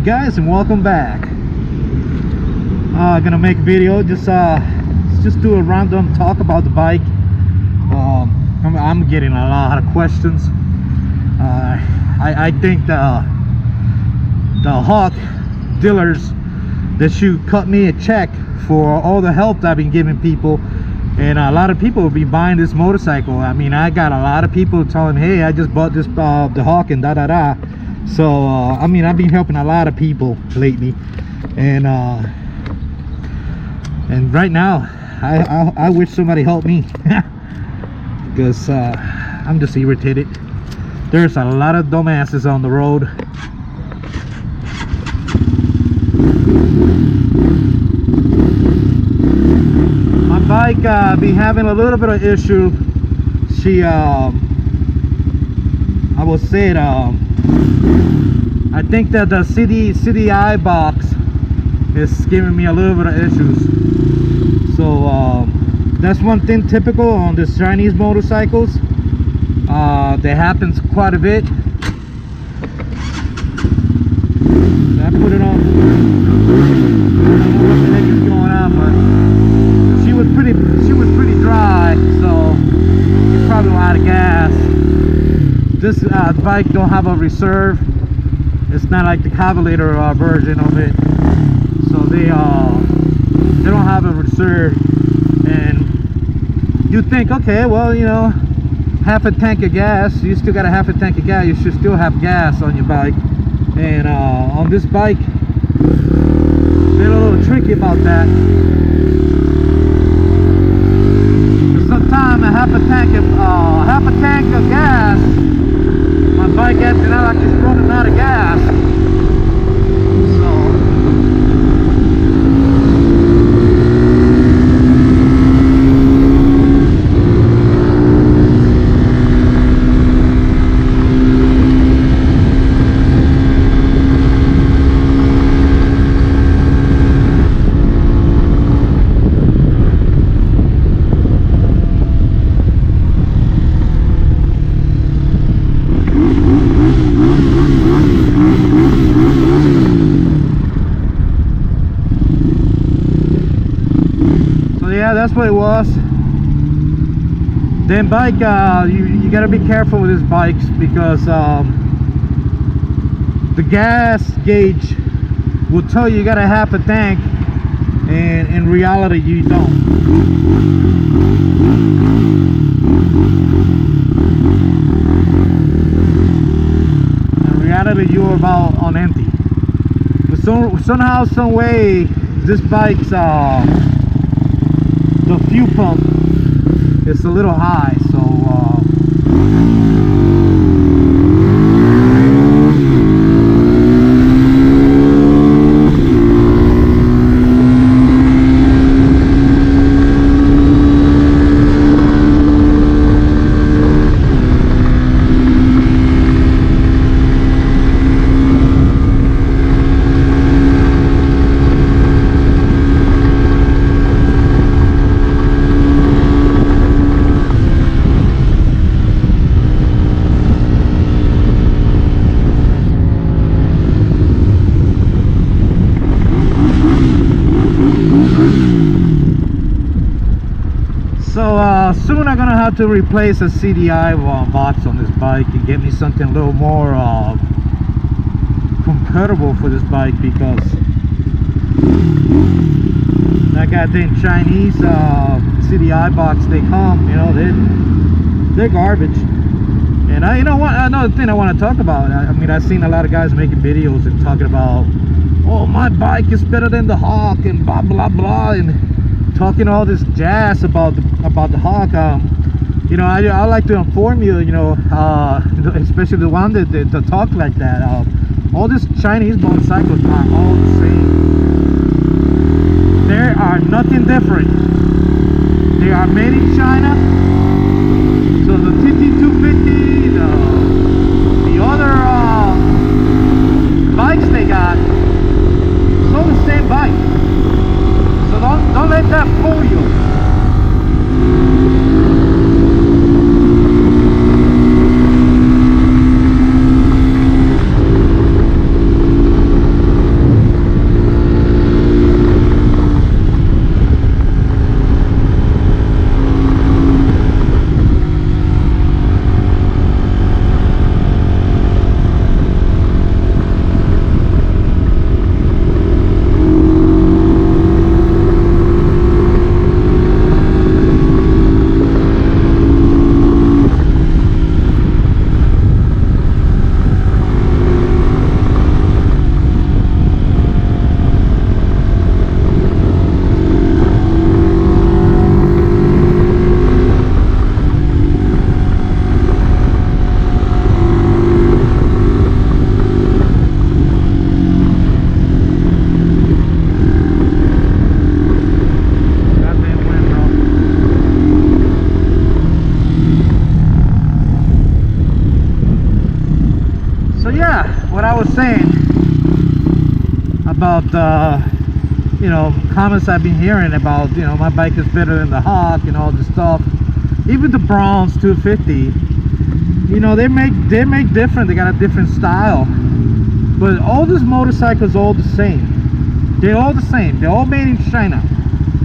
guys, and welcome back. Gonna make a video, just do a random talk about the bike. I'm getting a lot of questions. I think the Hawk dealers, they should cut me a check for all the help that I've been giving people, and a lot of people will be buying this motorcycle. I mean, I got a lot of people telling me, hey, I just bought this the Hawk and da. So I mean, I've been helping a lot of people lately, and right now I wish somebody helped me because I'm just irritated. There's a lot of dumbasses on the road. My bike been having a little bit of issue. She I will say it, I think that the CDI box is giving me a little bit of issues. So that's one thing typical on this Chinese motorcycles. That happens quite a bit. I put it on. I don't know what the heck is going on, but she was pretty dry, so it's probably out of gas. This bike don't have a reserve. It's not like the Cavalier version of it, so they don't have a reserve. And you think, okay, well, you know, half a tank of gas, you still got a half a tank of gas, you should still have gas on your bike. And on this bike, they're a little tricky about that. Sometimes a half a tank of gas, my bike acting out like it's running out of gas. Yeah, that's what it was. Then bike, you gotta be careful with these bikes because the gas gauge will tell you got a half a tank, and in reality you don't. In reality you're about on empty. But somehow, some way, this bike's the fuel pump is a little high, so soon I'm gonna have to replace a CDI box on this bike and get me something a little more compatible for this bike, because that goddamn Chinese CDI box they come, you know, they're garbage. And you know what? Another thing I want to talk about. I mean, I've seen a lot of guys making videos and talking about, oh, my bike is better than the Hawk and blah blah blah, and talking all this jazz about the Hawk. You know, I like to inform you, you know, especially the one that talk like that. All these Chinese motorcycles are all the same. They are nothing different. They are made in China. So the TT250, the other bikes they got, it's all the same bike. So don't let that fool you. what I was saying about you know, comments I've been hearing about, you know, my bike is better than the Hawk and all this stuff. Even the Browns 250, you know, they make different. They got a different style, but all these motorcycles are all the same. They're all the same. They're all made in China,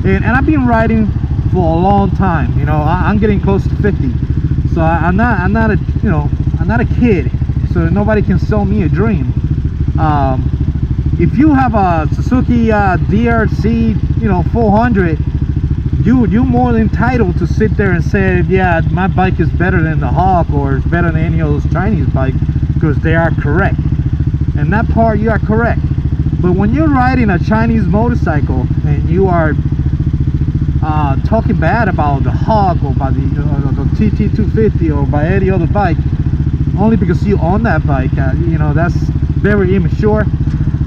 and I've been riding for a long time. You know, I'm getting close to 50, so I'm not a, you know, I'm not a kid, so nobody can sell me a dream. If you have a Suzuki DRC, you know, 400, you're more than entitled to sit there and say, yeah, my bike is better than the Hawk, or it's better than any of those Chinese bikes, because they are correct. And that part, you are correct. But when you're riding a Chinese motorcycle and you are talking bad about the Hawk or by the TT250 or by any other bike, only because you own that bike, you know, that's very immature.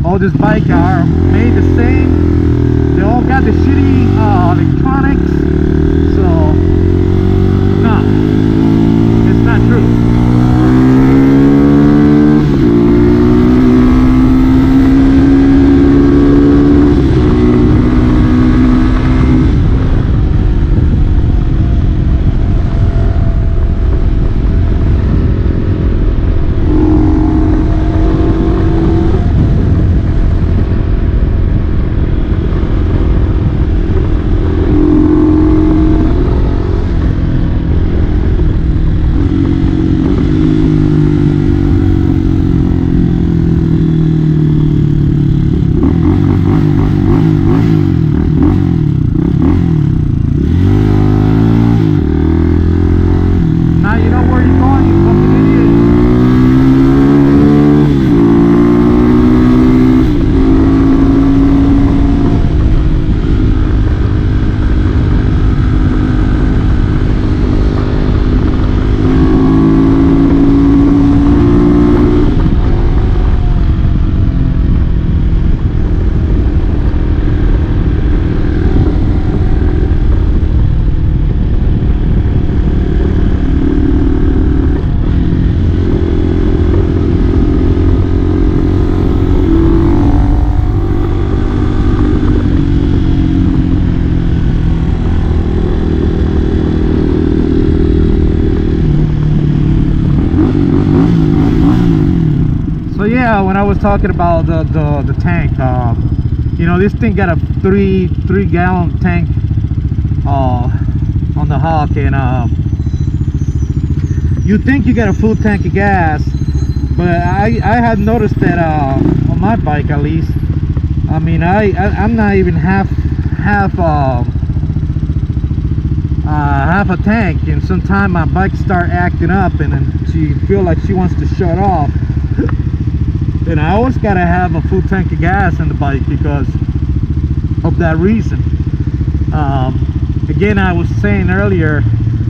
All these bikes are made the same. They all got the shitty electronics. So, no, it's not true. So yeah, when I was talking about the tank, you know, this thing got a three gallon tank on the Hawk, and you think you get a full tank of gas, but I had noticed that on my bike at least, I mean, I'm not even half a tank, and sometimes my bike start acting up and then she feel like she wants to shut off. And I always gotta have a full tank of gas in the bike because of that reason. Again, I was saying earlier,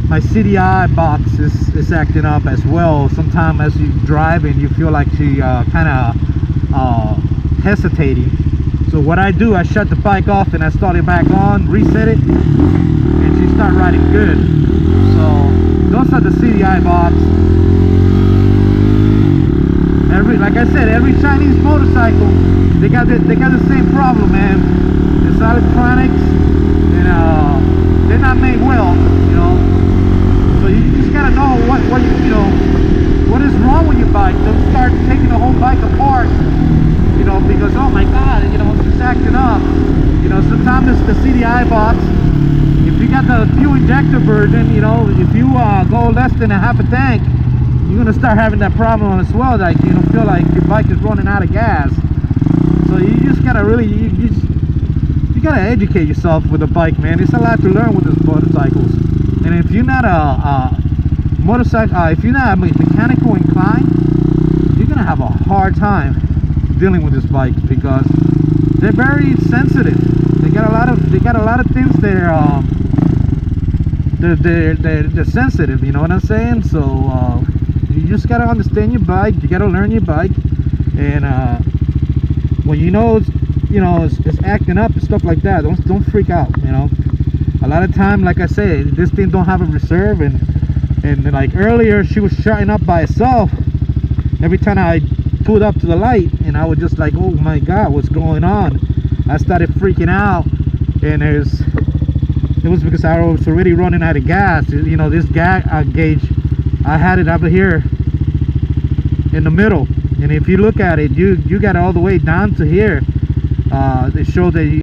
my CDI box is acting up as well. Sometimes as you driving, you feel like she kind of hesitating. So what I do, I shut the bike off and I start it back on, reset it, and she start riding good. So those are the CDI box. Like I said, every Chinese motorcycle, they got the same problem, man. It's electronics, and they're not made well, you know. So you just gotta know what you know, what is wrong with your bike. Don't start taking the whole bike apart, you know, because oh my god, you know, it's just acting up. You know, sometimes it's the CDI box. If you got the fuel injector version, you know, if you go less than a half a tank, you're gonna start having that problem as well. Like, you know, feel like your bike is running out of gas. So you just gotta really, you gotta educate yourself with a bike, man. There's a lot to learn with these motorcycles. And if you're not a motorcycle, if you're not mechanical inclined, you're gonna have a hard time dealing with this bike because they're very sensitive. They got a lot of things they're sensitive. You know what I'm saying? So. You just gotta understand your bike. You gotta learn your bike, and when you know it's acting up and stuff like that, don't freak out. You know, a lot of time, like I said, this thing don't have a reserve, and like earlier, she was shutting up by itself. Every time I pulled up to the light, and I was just like, oh my god, what's going on? I started freaking out, and it was because I was already running out of gas. You know, this gas gauge, I had it over here in the middle, and if you look at it, you got it all the way down to here. It showed that